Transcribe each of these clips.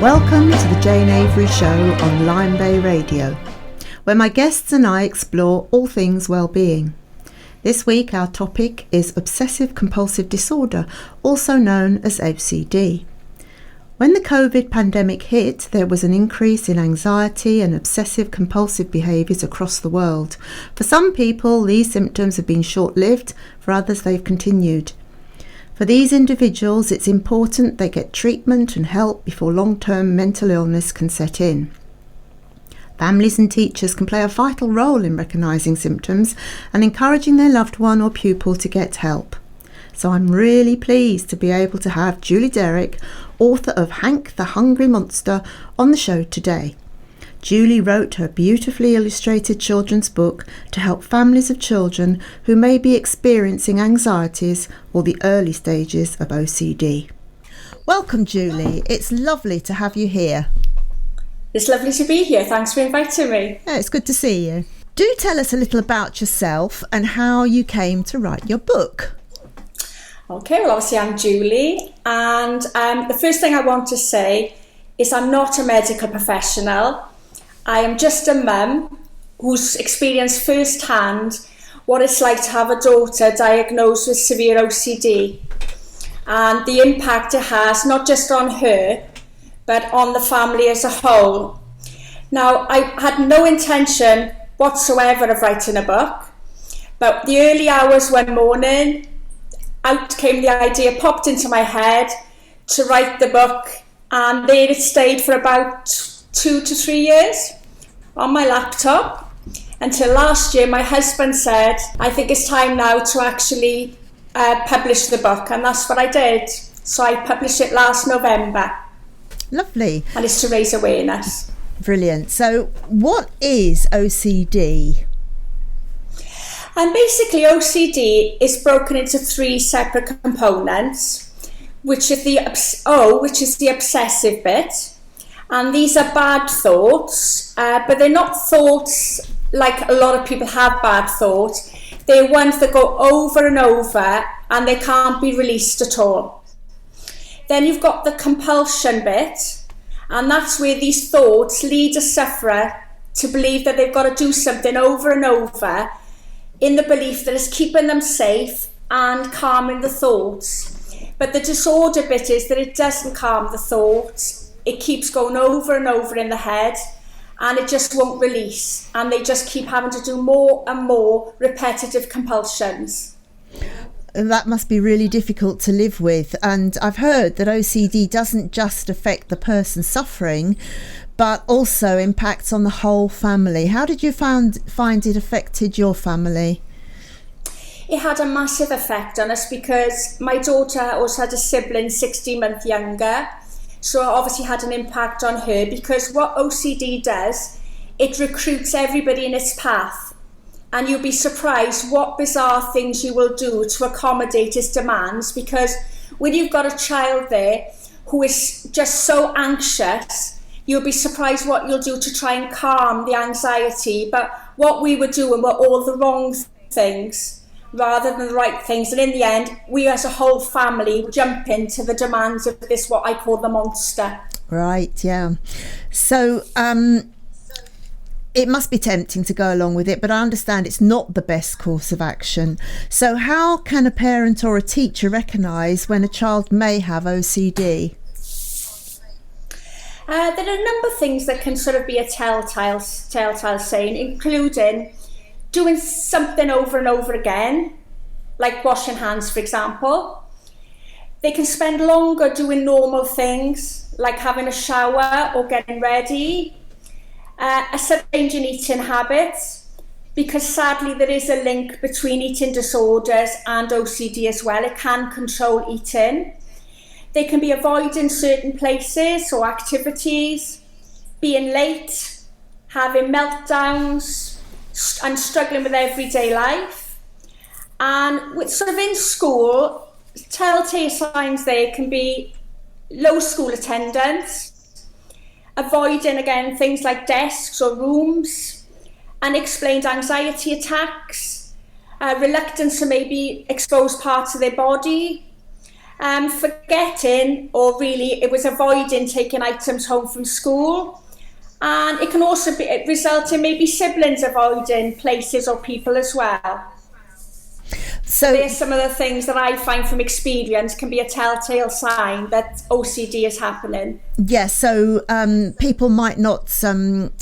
Welcome to the Jayne Avery Show on Lyme Bay Radio, where my guests and I explore all things well-being. This week our topic is Obsessive Compulsive Disorder, also known as OCD. When the COVID pandemic hit, there was an increase in anxiety and obsessive compulsive behaviours across the world. For some people, these symptoms have been short-lived, for others they've continued. For these individuals, it's important they get treatment and help before long-term mental illness can set in. Families and teachers can play a vital role in recognising symptoms and encouraging their loved one or pupil to get help. So I'm really pleased to be able to have Julie Derrick, author of Hank the Hungry Monster, on the show today. Julie wrote her beautifully illustrated children's book to help families of children who may be experiencing anxieties or the early stages of OCD. Welcome, Julie. It's lovely to have you here. It's lovely to be here. Thanks for inviting me. Yeah, it's good to see you. Do tell us a little about yourself and how you came to write your book. Okay, well, obviously I'm Julie, and the first thing I want to say is I'm not a medical professional. I am just a mum who's experienced firsthand what it's like to have a daughter diagnosed with severe OCD and the impact it has not just on her but on the family as a whole. Now, I had no intention whatsoever of writing a book, but the early hours one morning, out came the idea, popped into my head to write the book, and there it stayed for about 2 to 3 years on my laptop until last year my husband said, I think it's time now to actually publish the book, and that's what I did. So I published it last November. Lovely. And it's to raise awareness. Brilliant. So what is OCD? And basically OCD is broken into 3 separate components, which is the which is the obsessive bit. And these are bad thoughts, but they're not thoughts like a lot of people have bad thoughts. They're ones that go over and over and they can't be released at all. Then you've got the compulsion bit, and that's where these thoughts lead a sufferer to believe that they've got to do something over and over in the belief that it's keeping them safe and calming the thoughts. But the disorder bit is that it doesn't calm the thoughts. It keeps going over and over in the head and it just won't release, and they just keep having to do more and more repetitive compulsions. That must be really difficult to live with, and I've heard that OCD doesn't just affect the person suffering but also impacts on the whole family. How did you find it affected your family? It had a massive effect on us because my daughter also had a sibling 16 months younger. So it obviously had an impact on her, because what OCD does, it recruits everybody in its path. And you'll be surprised what bizarre things you will do to accommodate its demands, because when you've got a child there who is just so anxious, you'll be surprised what you'll do to try and calm the anxiety. But what we were doing were all the wrong things rather than the right things, and in the end we as a whole family jump into the demands of this, what I call the monster. Right, yeah. So it must be tempting to go along with it, but I understand it's not the best course of action. So how can a parent or a teacher recognise when a child may have OCD? There are a number of things that can sort of be a telltale sign, including doing something over and over again, like washing hands, for example. They can spend longer doing normal things, like having a shower or getting ready. A sudden change in eating habits, because sadly there is a link between eating disorders and OCD as well. It can control eating. They can be avoiding certain places or activities, being late, having meltdowns, and struggling with everyday life. And with sort of in school, telltale signs there can be low school attendance, avoiding again things like desks or rooms, unexplained anxiety attacks, reluctance to maybe expose parts of their body, forgetting, or really it was avoiding taking items home from school. And it can also result in maybe siblings avoiding places or people as well. So there's some of the things that I find from experience can be a telltale sign that OCD is happening. Yes, so people might not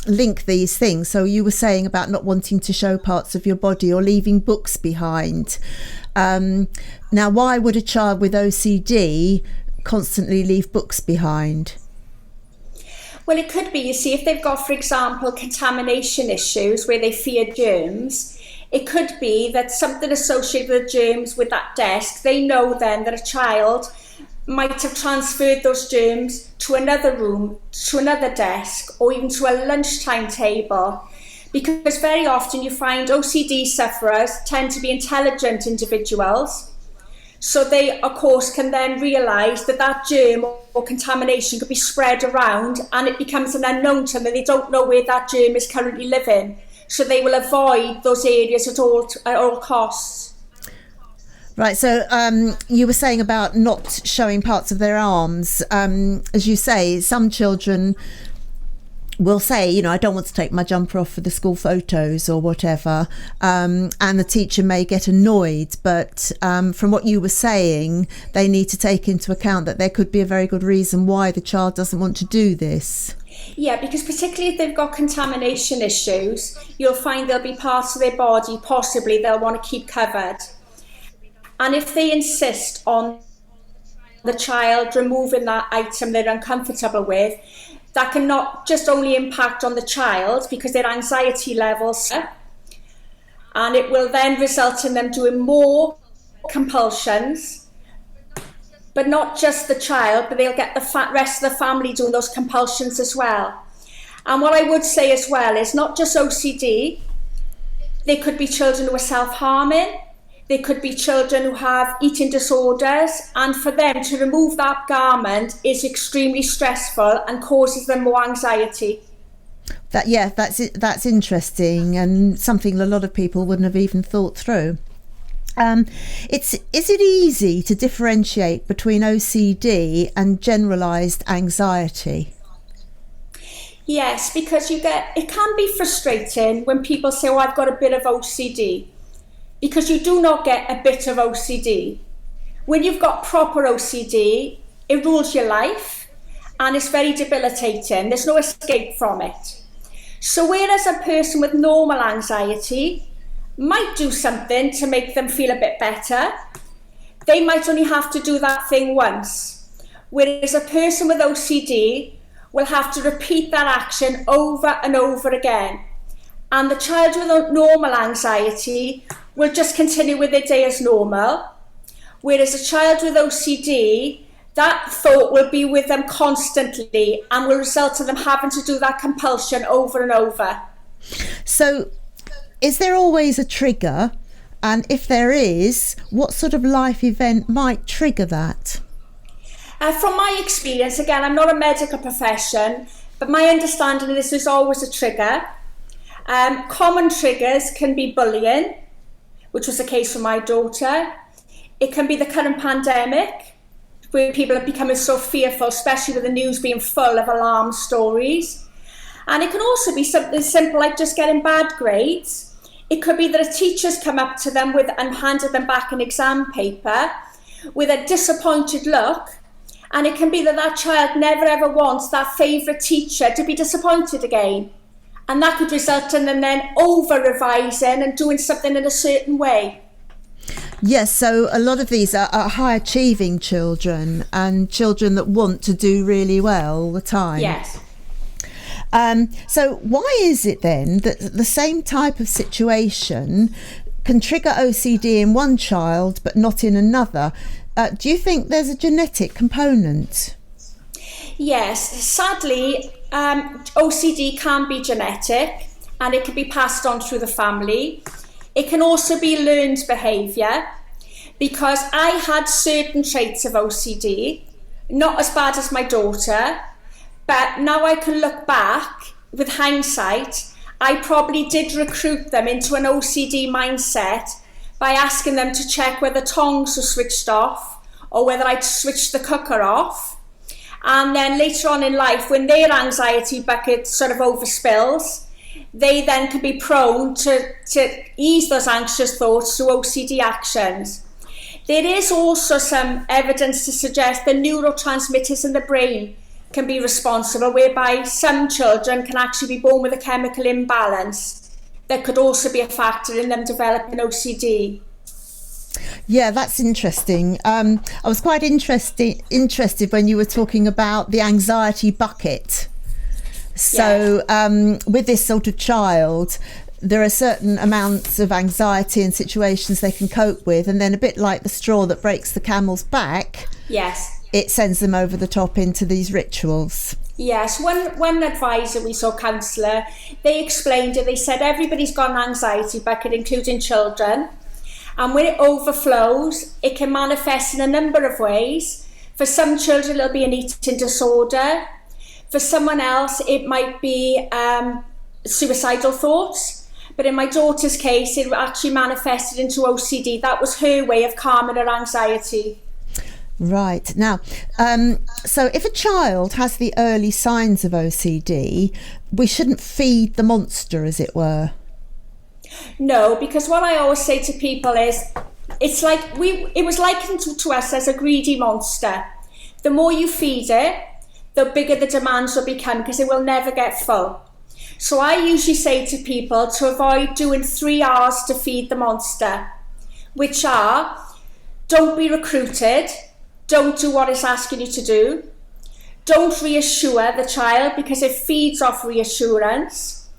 link these things. So you were saying about not wanting to show parts of your body or leaving books behind. Now, why would a child with OCD constantly leave books behind? Well, it could be, you see, if they've got, for example, contamination issues where they fear germs, it could be that something associated with germs with that desk, they know then that a child might have transferred those germs to another room, to another desk, or even to a lunchtime table. Because very often you find OCD sufferers tend to be intelligent individuals. So they, of course, can then realise that that germ or contamination could be spread around, and it becomes an unknown to them, that they don't know where that germ is currently living. So they will avoid those areas at all costs. Right, so you were saying about not showing parts of their arms. As you say, some children will say, you know, I don't want to take my jumper off for the school photos or whatever, and the teacher may get annoyed, but from what you were saying, they need to take into account that there could be a very good reason why the child doesn't want to do this. Yeah, because particularly if they've got contamination issues, you'll find there'll be parts of their body possibly they'll want to keep covered. And if they insist on the child removing that item they're uncomfortable with, that can not just only impact on the child because their anxiety levels, and it will then result in them doing more compulsions. But not just the child, but they'll get the rest of the family doing those compulsions as well. And what I would say as well is not just OCD, there could be children who are self-harming, there could be children who have eating disorders, and for them to remove that garment is extremely stressful and causes them more anxiety. That's interesting, and something a lot of people wouldn't have even thought through. Is it easy to differentiate between OCD and generalised anxiety? Yes, because it can be frustrating when people say, oh, I've got a bit of OCD, because you do not get a bit of OCD. When you've got proper OCD, it rules your life and it's very debilitating. There's no escape from it. So whereas a person with normal anxiety might do something to make them feel a bit better, they might only have to do that thing once. Whereas a person with OCD will have to repeat that action over and over again. And the child with normal anxiety will just continue with their day as normal. Whereas a child with OCD, that thought will be with them constantly and will result in them having to do that compulsion over and over. So, is there always a trigger? And if there is, what sort of life event might trigger that? From my experience, again, I'm not a medical profession, but my understanding of this is always a trigger. Common triggers can be bullying, which was the case for my daughter. It can be the current pandemic, where people are becoming so fearful, especially with the news being full of alarm stories. And it can also be something simple like just getting bad grades. It could be that a teacher's come up to them and handed them back an exam paper with a disappointed look. And it can be that that child never ever wants that favourite teacher to be disappointed again. And that could result in them then over-revising and doing something in a certain way. Yes, so a lot of these are high-achieving children and children that want to do really well all the time. Yes. So why is it then that the same type of situation can trigger OCD in one child but not in another? Do you think there's a genetic component? Yes, sadly, OCD can be genetic and it can be passed on through the family. It can also be learned behaviour, because I had certain traits of OCD, not as bad as my daughter, but now I can look back with hindsight, I probably did recruit them into an OCD mindset by asking them to check whether tongs were switched off or whether I'd switch the cooker off. And then later on in life, when their anxiety bucket sort of overspills, they then can be prone to ease those anxious thoughts through OCD actions. There is also some evidence to suggest the neurotransmitters in the brain can be responsible, whereby some children can actually be born with a chemical imbalance that could also be a factor in them developing OCD. Yeah, that's interesting. I was quite interested when you were talking about the anxiety bucket. So with this sort of child, there are certain amounts of anxiety and situations they can cope with, and then a bit like the straw that breaks the camel's back, it sends them over the top into these rituals. Yes, one advisor we saw, counsellor, they explained it. They said everybody's got an anxiety bucket, including children, and when it overflows, it can manifest in a number of ways. For some children, it'll be an eating disorder. For someone else, it might be suicidal thoughts. But in my daughter's case, it actually manifested into OCD. That was her way of calming her anxiety. Right. Now, so if a child has the early signs of OCD, we shouldn't feed the monster, as it were. No, because what I always say to people is, it's like it was likened to us as a greedy monster. The more you feed it, the bigger the demands will become, because it will never get full. So I usually say to people to avoid doing 3 R's to feed the monster, which are: don't be recruited, don't do what it's asking you to do, don't reassure the child because it feeds off reassurance,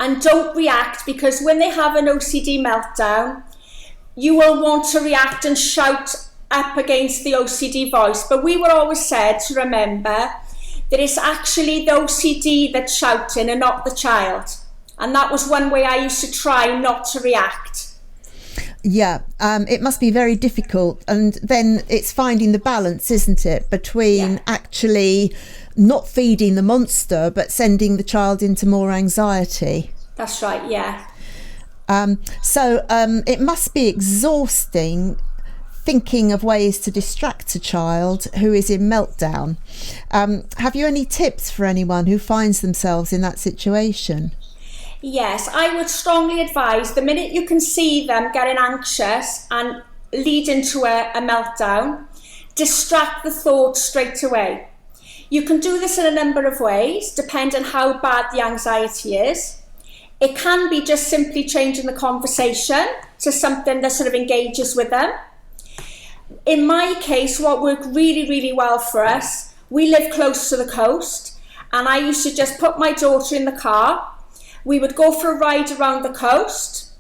and don't react, because when they have an OCD meltdown, you will want to react and shout up against the OCD voice. But we were always said to remember that it's actually the OCD that's shouting and not the child. And that was one way I used to try not to react. Yeah, it must be very difficult. And then it's finding the balance, isn't it, between actually not feeding the monster, but sending the child into more anxiety. That's right, yeah. So it must be exhausting thinking of ways to distract a child who is in meltdown. Have you any tips for anyone who finds themselves in that situation? Yes, I would strongly advise, the minute you can see them getting anxious and lead into a meltdown, distract the thoughts straight away. You can do this in a number of ways, depending on how bad the anxiety is. It can be just simply changing the conversation to something that sort of engages with them. In my case, what worked really, really well for us, we live close to the coast, and I used to just put my daughter in the car. We would go for a ride around the coast,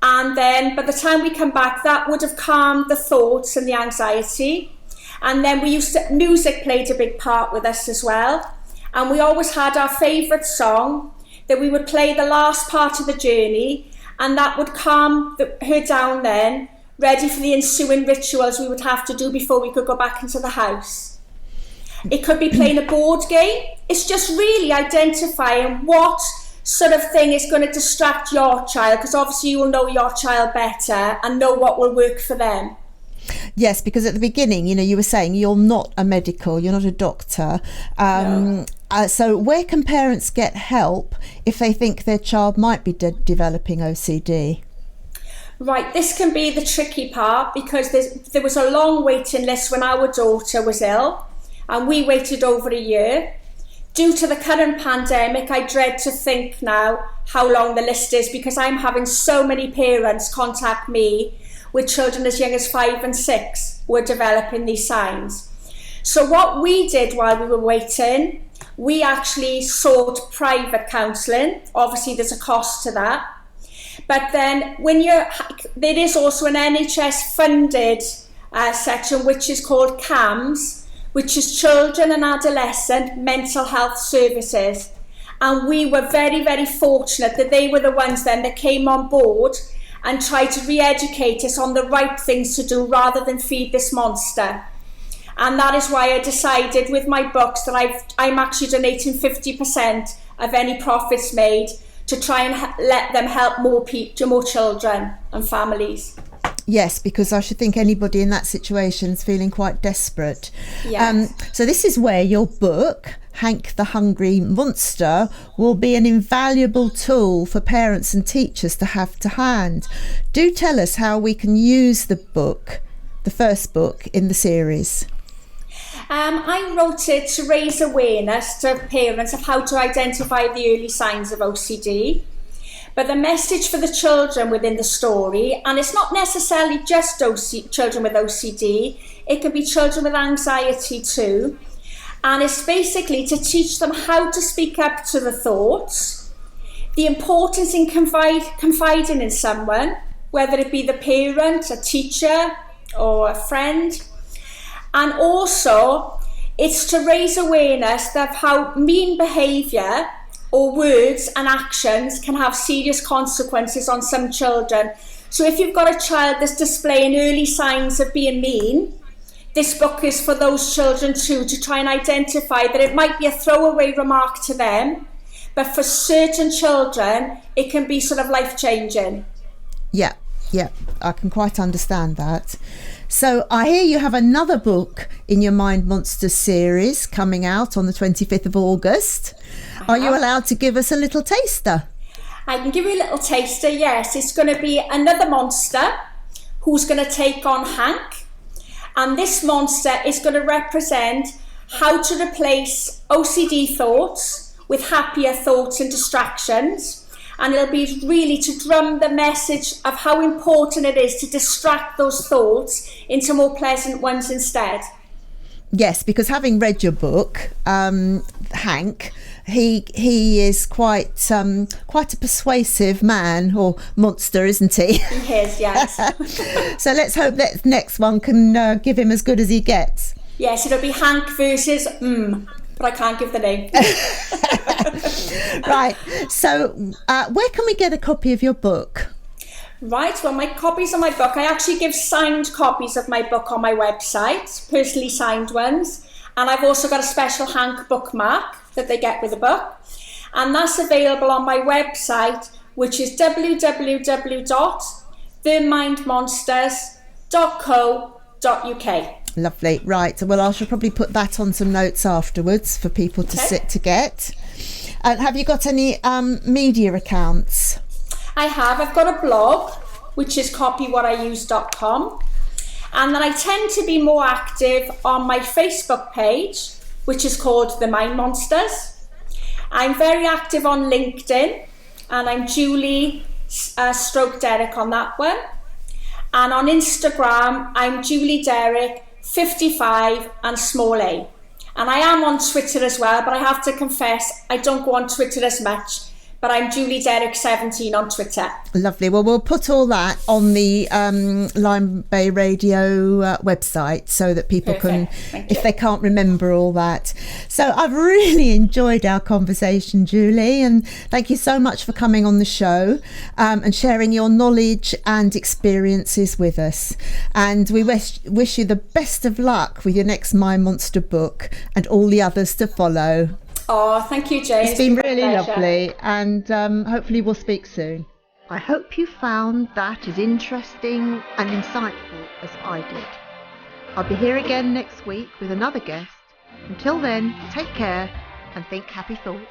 and then by the time we come back, that would have calmed the thoughts and the anxiety. And then music played a big part with us as well. And we always had our favourite song that we would play the last part of the journey, and that would calm her down then, ready for the ensuing rituals we would have to do before we could go back into the house. It could be playing a board game. It's just really identifying what sort of thing is going to distract your child, because obviously you will know your child better and know what will work for them. Yes, because at the beginning, you were saying you're not a medical, you're not a doctor. No. So where can parents get help if they think their child might be developing OCD? Right, this can be the tricky part, because there was a long waiting list when our daughter was ill, and we waited over a year. Due to the current pandemic, I dread to think now how long the list is, because I'm having so many parents contact me with children as young as 5 and 6 who are developing these signs. So what we did while we were waiting, we actually sought private counselling. Obviously there's a cost to that. But then there is also an NHS funded section which is called CAMS, which is Children and Adolescent Mental Health Services. And we were very, very fortunate that they were the ones then that came on board and tried to re-educate us on the right things to do rather than feed this monster. And that is why I decided with my books that I'm actually donating 50% of any profits made to try and let them help more children and families. Yes, because I should think anybody in that situation is feeling quite desperate. Yes. So this is where your book, Hank the Hungry Monster, will be an invaluable tool for parents and teachers to have to hand. Do tell us how we can use the book, the first book in the series. I wrote it to raise awareness to parents of how to identify the early signs of OCD. But the message for the children within the story, and it's not necessarily just children with OCD, it can be children with anxiety too. And it's basically to teach them how to speak up to the thoughts, the importance in confiding in someone, whether it be the parent, a teacher, or a friend. And also, it's to raise awareness of how mean behaviour or words and actions can have serious consequences on some children. So if you've got a child that's displaying early signs of being mean, this book is for those children too, to try and identify that it might be a throwaway remark to them, but for certain children, it can be sort of life-changing. Yeah, I can quite understand that. So I hear you have another book in your Mind Monsters series coming out on the 25th of August. Are you allowed to give us a little taster? I can give you a little taster, yes. It's going to be another monster who's going to take on Hank. And this monster is going to represent how to replace OCD thoughts with happier thoughts and distractions. And it'll be really to drum the message of how important it is to distract those thoughts into more pleasant ones instead. Yes, because having read your book, Hank, he is quite a persuasive man or monster, isn't he? He is, yes. So let's hope that next one can give him as good as he gets. Yes, it'll be Hank versus but I can't give the name. Right. So where can we get a copy of your book? Right, well, my copies of my book, I actually give signed copies of my book on my website, personally signed ones. And I've also got a special Hank bookmark that they get with the book. And that's available on my website, which is www.themindmonsters.co.uk. Lovely. Right. Well, I shall probably put that on some notes afterwards for people to sit to get. Have you got any media accounts? I have. I've got a blog, which is copywhatIuse.com. And then I tend to be more active on my Facebook page, which is called The Mind Monsters. I'm very active on LinkedIn, and I'm Julie Derrick on that one. And on Instagram, I'm Julie Derrick 55 and small a. And I am on Twitter as well, but I have to confess, I don't go on Twitter as much. But I'm Julie Derrick 17 on Twitter. Lovely. Well, we'll put all that on the Lyme Bay Radio website so that people can, if they can't remember all that. So I've really enjoyed our conversation, Julie, and thank you so much for coming on the show and sharing your knowledge and experiences with us. And we wish you the best of luck with your next My Monster book and all the others to follow. Oh, thank you, Jayne. It's been really lovely, and hopefully we'll speak soon. I hope you found that as interesting and insightful as I did. I'll be here again next week with another guest. Until then, take care and think happy thoughts.